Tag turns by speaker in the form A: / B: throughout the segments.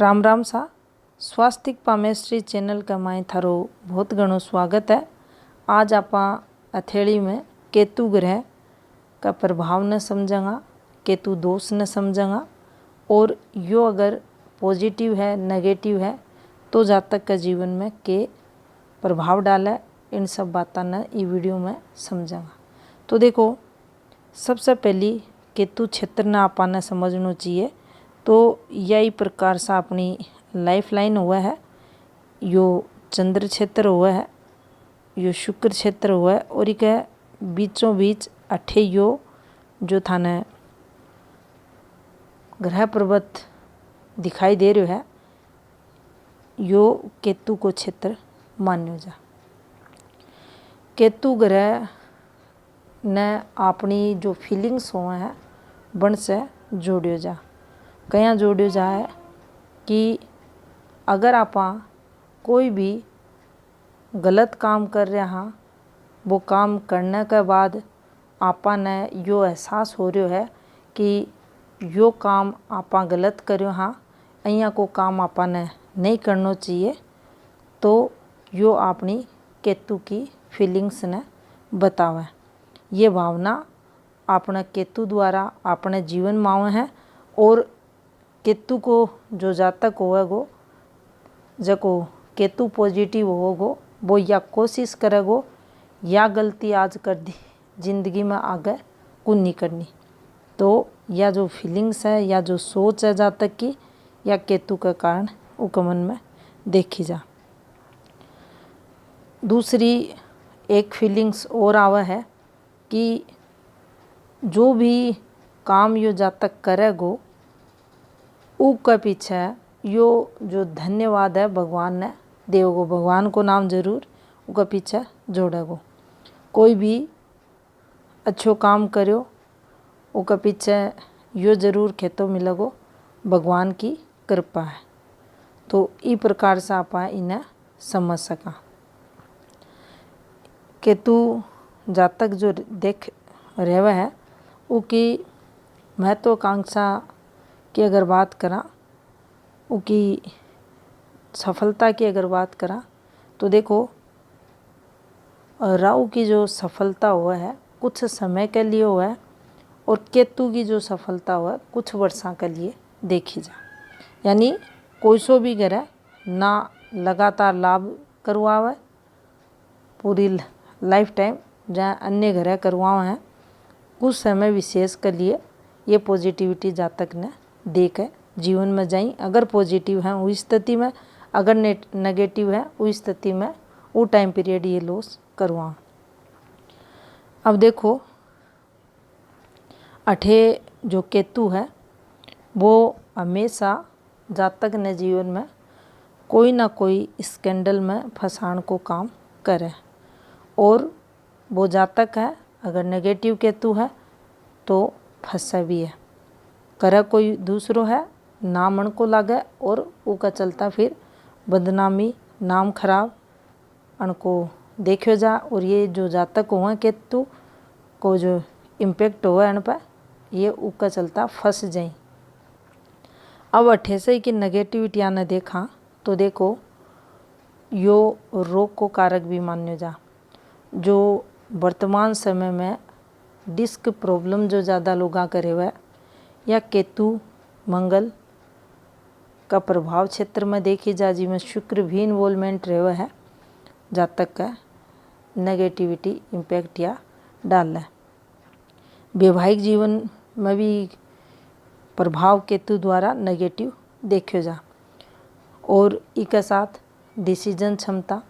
A: राम राम सा स्वास्थ्य palmistry channel का माई थारो बहुत घणो स्वागत है। आज आप हथेली में केतु ग्रह का प्रभाव न समझेंगा, केतु दोष न समझेंगा और यो अगर पॉजिटिव है नेगेटिव है तो जातक का जीवन में के प्रभाव डाले, इन सब बातों न ये वीडियो में समझेंगा। तो देखो, सबसे पहली केतु क्षेत्र न आपने समझना चाहिए। तो यही प्रकार से अपनी लाइफ लाइन हुआ है, यो चंद्र क्षेत्र हुआ है, यो शुक्र क्षेत्र हुआ है और एक बीचों बीच अठे यो जो थाने ग्रह पर्वत दिखाई दे रहा है, यो केतु को क्षेत्र मान्यो जा। केतु ग्रह ने अपनी जो फीलिंग्स हुआ है बन से जोड़ियो जा। कया जोड़ियो जाए कि अगर आप कोई भी गलत काम कर रहे हाँ, वो काम करने के बाद आपने यो एहसास हो रहा है कि यो काम आप गलत करो हाँ, अइया को काम आपने नहीं करना चाहिए, तो यो अपनी केतु की फीलिंग्स ने बतावे। ये भावना अपने केतु द्वारा अपने जीवन में आवे है और केतु को जो जातक होएगो, जको केतु पॉजिटिव होगो, वो या कोशिश करेगो या गलती आज कर दी जिंदगी में आगे कुछ नहीं करनी। तो या जो फीलिंग्स है या जो सोच है जातक की, या केतु के कारण उकमन में देखी जा। दूसरी एक फीलिंग्स और आवा है कि जो भी काम यो जातक करेगो उसके पीछे यो जो धन्यवाद है भगवान ने देवगो, भगवान को नाम जरूर उसके पीछे जोड़ेगो। कोई भी अच्छो काम करो उसके पीछे यो जरूर खेतो मिलेगो, भगवान की कृपा है। तो इस प्रकार से आप इन्हें समझ सका। केतु जातक जो देख रहे है उसकी महत्वाकांक्षा की अगर बात करा, उसकी सफलता की अगर बात करा, तो देखो राहु की जो सफलता हुआ है कुछ समय के लिए हुआ है और केतु की जो सफलता हुआ है कुछ वर्षों के लिए देखी जा। यानी कोई सो भी ग्रह ना लगातार लाभ करवावे पूरी लाइफ टाइम, जहाँ अन्य ग्रह करवाए हैं कुछ समय विशेष के लिए ये पॉजिटिविटी जातक ने देकर जीवन में जाई। अगर पॉजिटिव है उस स्थिति में, अगर नेगेटिव है उस स्थिति में वो टाइम पीरियड ये लॉस करवा। अब देखो, अठे जो केतु है वो हमेशा जातक ने जीवन में कोई ना कोई स्कैंडल में फंसाण को काम करे और वो जातक है अगर नेगेटिव केतु है तो फंसा भी है, करे कोई दूसरो है ना मन को लागे और उसका चलता फिर बदनामी नाम खराब उनको देखो जा। और ये जो जातक हुआ केतु को जो इम्पेक्ट हुआ इन पर, ये उसका चलता फंस जाए। अब अठे से कि नेगेटिविटी आने देखा तो देखो यो रोग को कारक भी मान्यो जा। जो वर्तमान समय में डिस्क प्रॉब्लम जो ज़्यादा लोग करे हुए या केतु मंगल का प्रभाव क्षेत्र में देखी जा, जिसमें शुक्र भी इन्वॉल्वमेंट रहे है, जातक का नेगेटिविटी इम्पैक्ट या डाल है। वैवाहिक जीवन में भी प्रभाव केतु द्वारा नेगेटिव देखो जा और इसके साथ डिसीजन क्षमता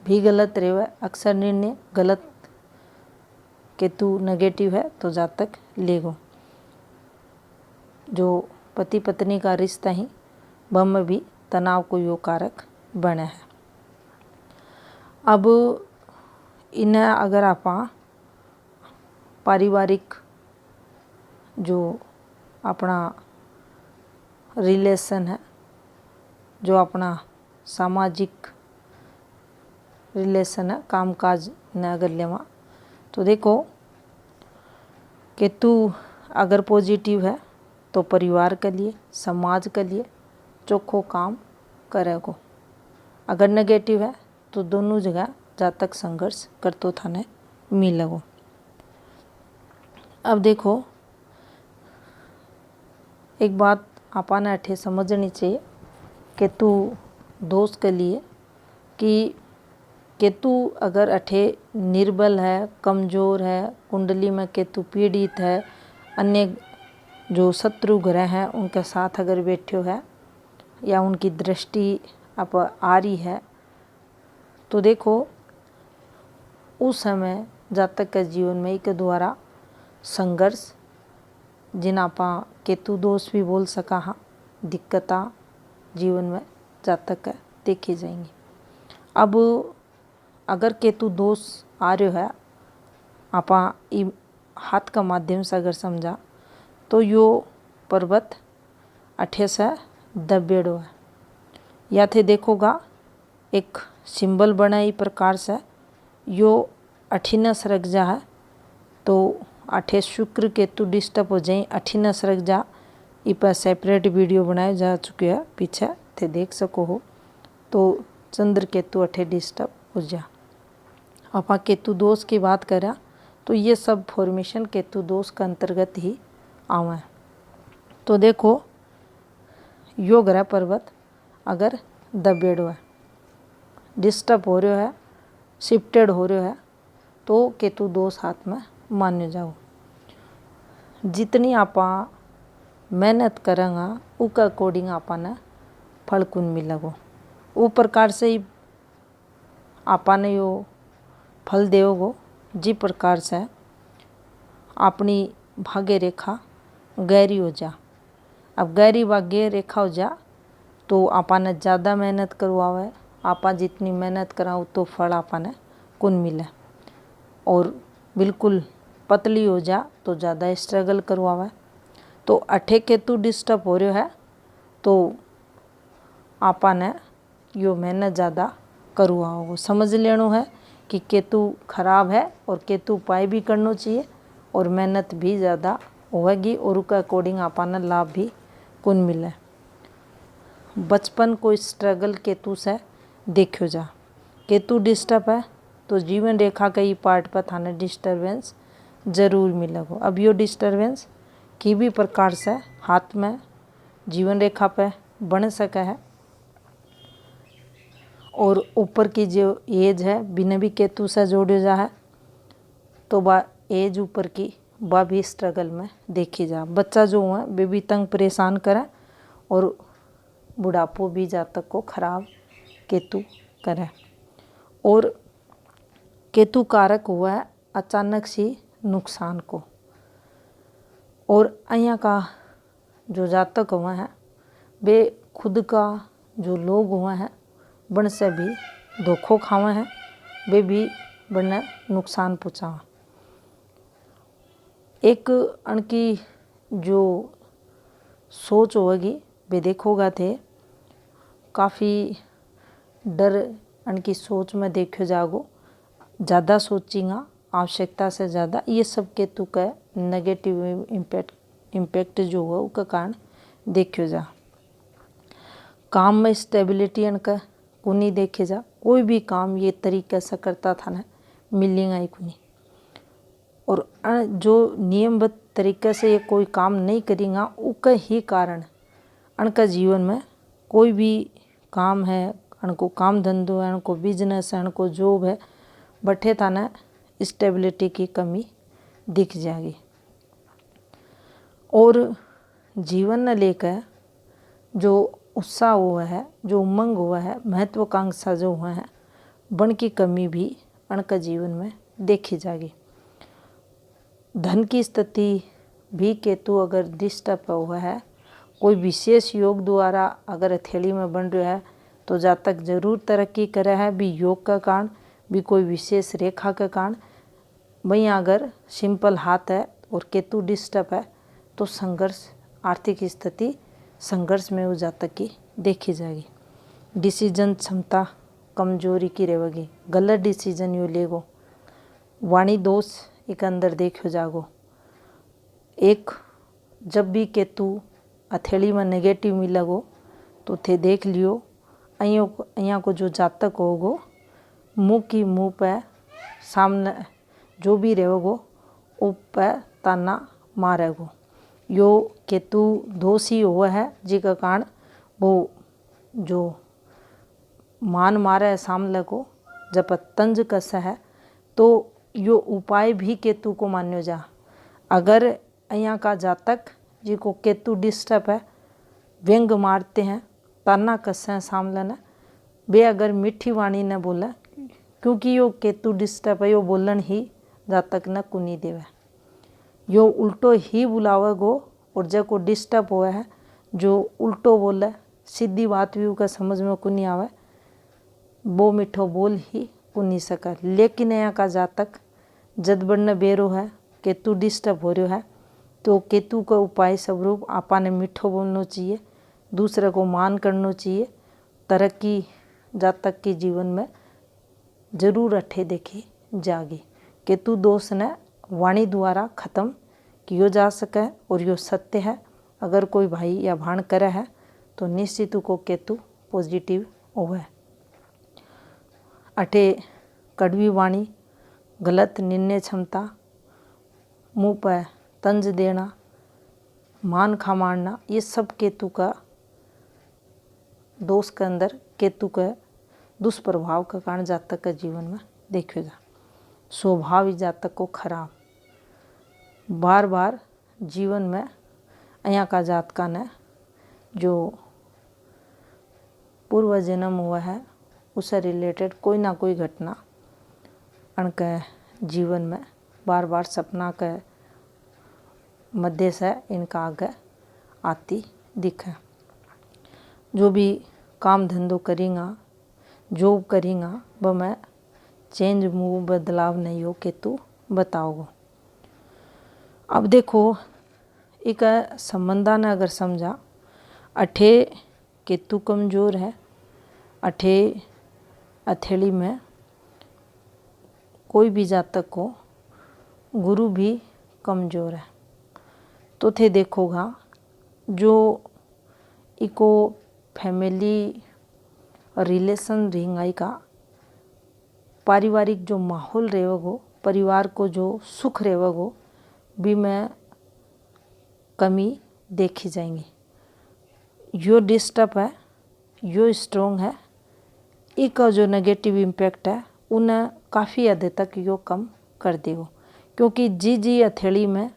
A: भी गलत रहे है, अक्सर निर्णय गलत केतु नेगेटिव है तो जातक लेगो। जो पति पत्नी का रिश्ता ही बम में भी तनाव को यो कारक बने है। अब इन्हें अगर आप पारिवारिक जो अपना रिलेशन है, जो अपना सामाजिक रिलेशन है, कामकाज ने अगर लेवा तो देखो केतु अगर पॉजिटिव है तो परिवार के लिए, समाज के लिए चोखो काम करेगो। अगर नेगेटिव है तो दोनों जगह जातक संघर्ष करतो थाने मिलेगो। अब देखो एक बात आपने अठे समझनी चाहिए केतु दोष के लिए कि केतु अगर अठे निर्बल है, कमज़ोर है, कुंडली में केतु पीड़ित है, अन्य जो शत्रु ग्रह हैं उनके साथ अगर बैठो है या उनकी दृष्टि आप आ रही है तो देखो उस समय जातक के जीवन में एक द्वारा संघर्ष जिन आप केतु दोष भी बोल सका हाँ दिक्कता जीवन में जातक देखी जाएंगी। अब अगर केतु दोष आ रहा है आप हाथ का माध्यम से अगर समझा तो यो पर्वत अठे से दबेड़ो है या थे देखोगा एक सिंबल बना ई प्रकार से यो अठीन सरक जा है तो अठे शुक्र केतु डिस्टर्ब हो जाए अठीन सरक जा। इ पर सेपरेट वीडियो बनाए जा चुके हैं पीछे थे देख सको हो। तो चंद्र केतु अठे डिस्टर्ब हो जा। आप केतु दोष की बात करें तो ये सब फॉर्मेशन केतु दोष के अंतर्गत ही आवे। तो देखो यो ग्रह पर्वत अगर दबेड़ो है, डिस्टर्ब हो रहा है, शिफ्टेड हो रहा है तो केतु दोष हाथ में मान्य जाओ। जितनी आप मेहनत करेंगे उसके अकॉर्डिंग आपने फल कुन मिलेगो। वो प्रकार से ही आपने यो फल देवगो जिस प्रकार से अपनी भाग्य रेखा गहरी हो जा। अब गहरी भाग्य रेखा हो जा तो आपने ज़्यादा मेहनत करवावे, आप जितनी मेहनत कराओ तो फल आपने कुन मिले। और बिल्कुल पतली हो जा तो ज़्यादा स्ट्रगल करवावे। तो अठे केतु डिस्टर्ब हो रहा है तो आपने यो मेहनत ज़्यादा करवाओ। समझ लेनो है कि केतु खराब है और केतु उपाय भी करना चाहिए और मेहनत भी ज़्यादा होगी और उसके अकॉर्डिंग आपने लाभ भी कुन मिले। बचपन को स्ट्रगल केतु से देखो जा। केतु डिस्टर्ब है तो जीवन रेखा के पार्ट पर थाने डिस्टर्बेंस जरूर मिलेगो। अब यो डिस्टर्बेंस की भी प्रकार से हाथ में जीवन रेखा पे बन सके है और ऊपर की जो एज है बिना भी केतु से जोड़े जा है तो वह एज ऊपर की वह भी स्ट्रगल में देखी जा। बच्चा जो है वे भी तंग परेशान करे और बुढ़ापो भी जातक को खराब केतु करे। और केतु कारक हुआ है अचानक सी नुकसान को। और અહીંયા का जो जातक हुआ है वे खुद का जो लोग हुआ है बन से भी धोखो खावा है, वे भी बने नुकसान पहुँचावा। एक अनकी जो सोच होगी वे देखोगा थे काफ़ी डर अनकी सोच में देखो जागो, ज़्यादा सोचेगा आवश्यकता से ज़्यादा। ये सब केतु का नेगेटिव इम्पैक्ट जो हुआ उसका कारण देखो जा। काम में स्टेबिलिटी अनका कुनी देखे जा। कोई भी काम ये तरीके से करता था ना मिलेगा ही कुनी। और जो नियमबद्ध तरीके से ये कोई काम नहीं करेगा उसके ही कारण अनका जीवन में कोई भी काम है, अनको काम धंधो है, अनको बिजनेस है, अनको जॉब है, बठे था ना स्टेबिलिटी की कमी दिख जाएगी। और जीवन ने लेकर जो उत्साह हुआ है, जो उमंग हुआ है, महत्वाकांक्षा जो हुआ है, बन की कमी भी अनका जीवन में देखी जाएगी। धन की स्थिति भी केतु अगर डिस्टर्ब हुआ है, कोई विशेष योग द्वारा अगर हथेली में बन रहा है तो जातक जरूर तरक्की करे है भी योग का कारण भी कोई विशेष रेखा का कारण। वहीं अगर सिंपल हाथ है और केतु डिस्टर्ब है तो संघर्ष आर्थिक स्थिति संघर्ष में वो जातक की देखी जाएगी। डिसीजन क्षमता कमजोरी की रहेगी, गलत डिसीजन यू लेगो। वाणी दोष एक अंदर देखो जागो। एक जब भी केतु हथेली में नेगेटिव मिलेगो तो थे देख लियो અહીંયા को जो जातक होगो मुँह की मुँह पे सामने जो भी रहेगो उप पे ताना मारेगो। यो केतु दोषी हुआ है जिका कारण वो जो मान मारे है सामने को जब तंज कस है तो यो उपाय भी केतु को मान्यो जा। अगर यहाँ का जातक जिको केतु डिस्टर्ब है व्यंग मारते हैं ताना कस हैं सामने ने वे अगर मीठी वाणी ने बोले क्योंकि यो केतु डिस्टर्ब है यो बोलन ही जातक ने कुनी देवे यो उल्टो ही बुलावेगो और जको डिस्टर्ब हुआ है जो उल्टो बोले सीधी बात भी उसका समझ में कुनी आवे वो मिठो बोल ही कुनी सके। लेकिन यहाँ का जातक जद बढ़ने बेरो है केतु डिस्टर्ब हो रहा है तो केतु का उपाय स्वरूप आपा ने मिठो बोलना चाहिए, दूसरे को मान करना चाहिए। तरक्की जातक के जीवन में जरूर अठे देखी जागी। केतु दोष ने वाणी द्वारा खत्म किया जा सके और यो सत्य है। अगर कोई भाई या भाण करे है तो निश्चित को केतु पॉजिटिव होवे। अठे कड़वी वाणी, गलत निर्णय क्षमता, मुँह पर तंज देना, मान खा मारना, ये सब केतु का दोष के अंदर केतु के दुष्प्रभाव के कारण जातक के जीवन में देखो जा। स्वभाव ही जातक को खराब, बार बार जीवन में यहाँ का जातका ने जो पूर्व जन्म हुआ है उससे रिलेटेड कोई ना कोई घटना उनके जीवन में बार बार सपना के मध्य से इनका आगे आती दिखे। जो भी काम धंधो करेंगा जॉब करेंगा वह मैं चेंज मूव बदलाव नहीं हो केतु बताओगो। अब देखो एक संबंधा ने अगर समझा अठे केतु कमजोर है, अठे हथेली में कोई भी जातक को गुरु भी कमजोर है तो थे देखोगा जो इको फैमिली रिलेशन रिंगाई का पारिवारिक जो माहौल रहेगो परिवार को जो सुख रहेगो भी में कमी देखी जाएंगी। यो डिस्टर्ब है यो स्ट्रोंग है, इसका जो नेगेटिव इम्पैक्ट है उन्हें काफ़ी हद तक यो कम कर देगो। क्योंकि जी हथेली में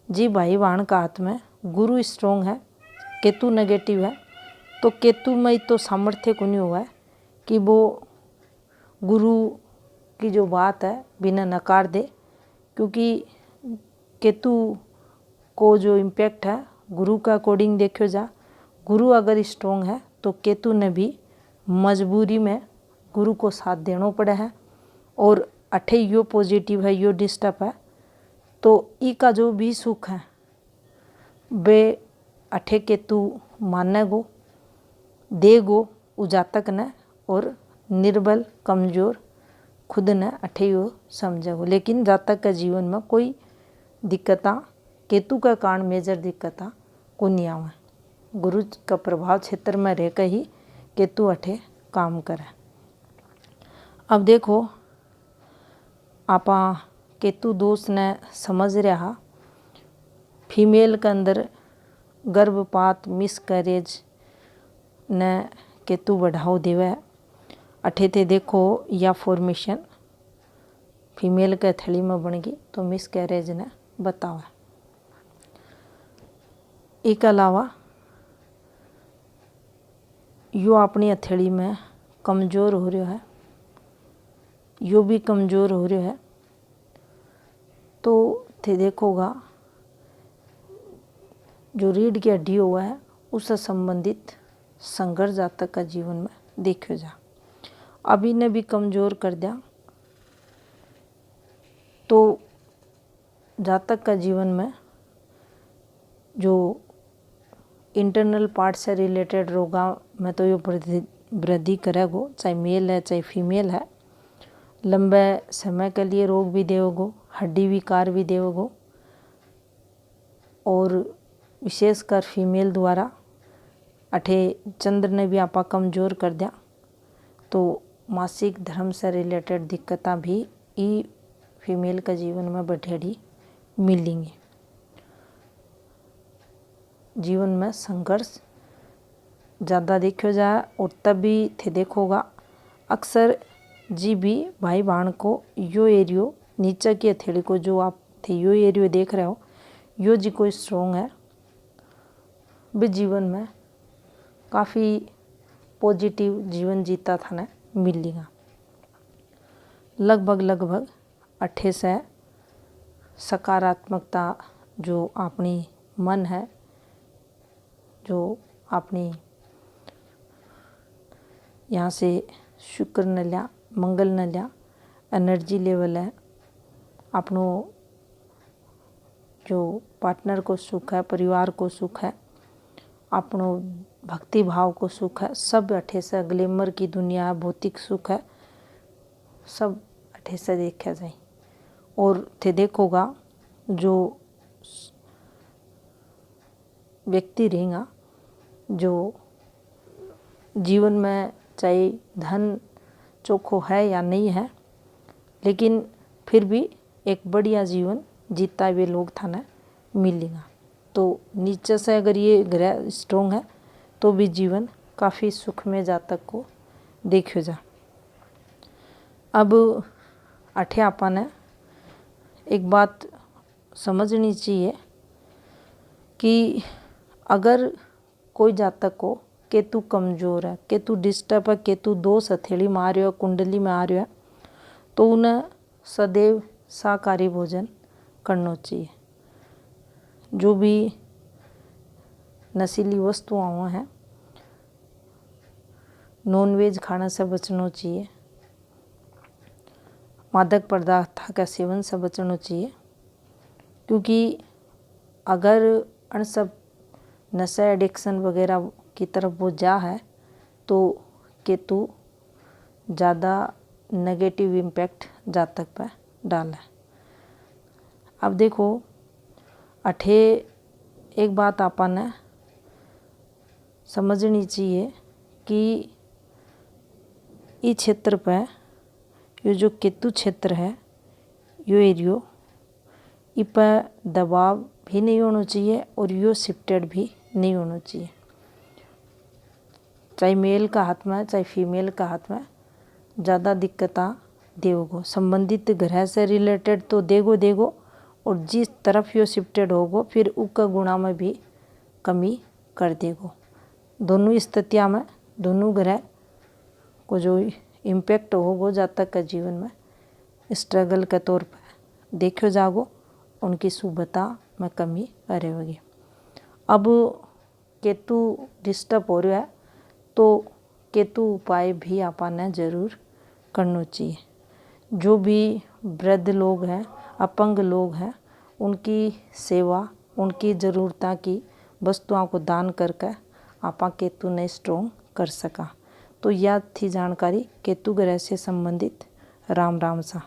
A: जी भाई बहन का हाथ में गुरु स्ट्रोंग है केतु नेगेटिव है तो केतु में तो सामर्थ्य को नहीं हुआ है कि वो गुरु की जो बात है बिना नकार दे। क्योंकि केतु को जो इम्पैक्ट है गुरु का अकॉर्डिंग देखो जा, गुरु अगर स्ट्रोंग है तो केतु ने भी मजबूरी में गुरु को साथ देना पड़ा है। और अठे यो पॉजिटिव है यो डिस्टर्ब है तो ई का जो भी सुख है वे अठे केतु मानेगो देगो उजातक ने और निर्बल कमजोर खुद ने अठे यो समझेगो। लेकिन जातक के जीवन में कोई दिक्कत केतु का कारण मेजर दिक्कत को नहीं आवे। गुरु का प्रभाव क्षेत्र में रह के ही केतु अठे काम करे। अब देखो आपा केतु दोष ने समझ रहा फीमेल के अंदर गर्भपात मिसकैरेज ने केतु बढ़ाव देवे। अठे थे देखो या फॉर्मेशन फीमेल के थैली में बन गई तो मिसकैरेज ने बतावे। एक अलावा यो अपनी हथेली में कमज़ोर हो रहा है, यो भी कमज़ोर हो रहा है तो थे देखोगा जो रीढ़ की हड्डी हुआ है उससे संबंधित संघर्ष जातक का जीवन में देखो जा। अभी ने भी कमज़ोर कर दिया तो जातक का जीवन में जो इंटरनल पार्ट से रिलेटेड रोगा में तो यो वृद्धि करेगो, चाहे मेल है चाहे फीमेल है। लंबे समय के लिए रोग भी देवगो, हड्डी विकार भी देवगो और विशेषकर फीमेल द्वारा अठे चंद्र ने भी आपा कमज़ोर कर दिया तो मासिक धर्म से रिलेटेड दिक्कतां भी ई फीमेल का जीवन में बढ़ेड़ी मिलेंगी। जीवन में संघर्ष ज़्यादा देखो जाए और तभी थे देखोगा अक्सर जी भी भाई बहन को यो एरियो नीचे की हथेली को जो आप थे यो एरियो देख रहे हो यो जी कोई स्ट्रोंग है भी जीवन में काफ़ी पॉजिटिव जीवन जीता था ना मिलेगा। लगभग अठे से सकारात्मकता जो अपनी मन है जो अपनी यहाँ से शुक्र न लिया मंगल न लिया एनर्जी लेवल है अपनों जो पार्टनर को सुख है परिवार को सुख है अपनों भक्ति भाव को सुख है सब अठे से ग्लैमर की दुनिया है भौतिक सुख है सब अठे से देखा जाए। और थे देखोगा जो व्यक्ति रहेगा जो जीवन में चाहे धन चोखो है या नहीं है लेकिन फिर भी एक बढ़िया जीवन जीता हुए लोग था ना मिलेगा। तो नीचे से अगर ये ग्रह स्ट्रोंग है तो भी जीवन काफ़ी सुख में जातक को देखो जा। अब अठे आपा ने एक बात समझनी चाहिए कि अगर कोई जातक को केतु कमज़ोर है केतु डिस्टर्ब है केतु दोष हथेली में आ रहा है कुंडली में आ रहा है तो उन्हें सदैव शाकाहारी भोजन करना चाहिए। जो भी नशीली वस्तुआं हैं नॉनवेज खाने से बचना चाहिए मादक पदार्थ का सेवन से बचना चाहिए क्योंकि अगर अन सब नशा एडिक्शन वगैरह की तरफ वो जा है तो केतु ज़्यादा नेगेटिव इम्पैक्ट जातक पर डाला है। अब देखो अठे एक बात आपा ने समझनी चाहिए कि इस क्षेत्र पे ये जो केतु क्षेत्र है यो एरियो इस पर दबाव भी नहीं होना चाहिए और यो शिफ्टेड भी नहीं होना चाहिए। चाहे मेल का हाथ में चाहे फीमेल का हाथ में ज़्यादा दिक्कतां देगो संबंधित ग्रह से रिलेटेड तो देगो और जिस तरफ यो शिफ्टेड होगो फिर उसका गुणा में भी कमी कर देगो। दोनों स्थितियाँ में दोनों ग्रह को जो इम्पैक्ट होगो जातक का जीवन में स्ट्रगल के तौर पर देखो जागो उनकी शुभता में कमी रहेगी। अब केतु डिस्टर्ब हो रहा है तो केतु उपाय भी आपने जरूर करना चाहिए। जो भी वृद्ध लोग हैं अपंग लोग हैं उनकी सेवा उनकी ज़रूरता की वस्तुओं को दान करके आपा केतु ने स्ट्रोंग कर सका। तो यह थी जानकारी केतु ग्रह से संबंधित। राम राम सा।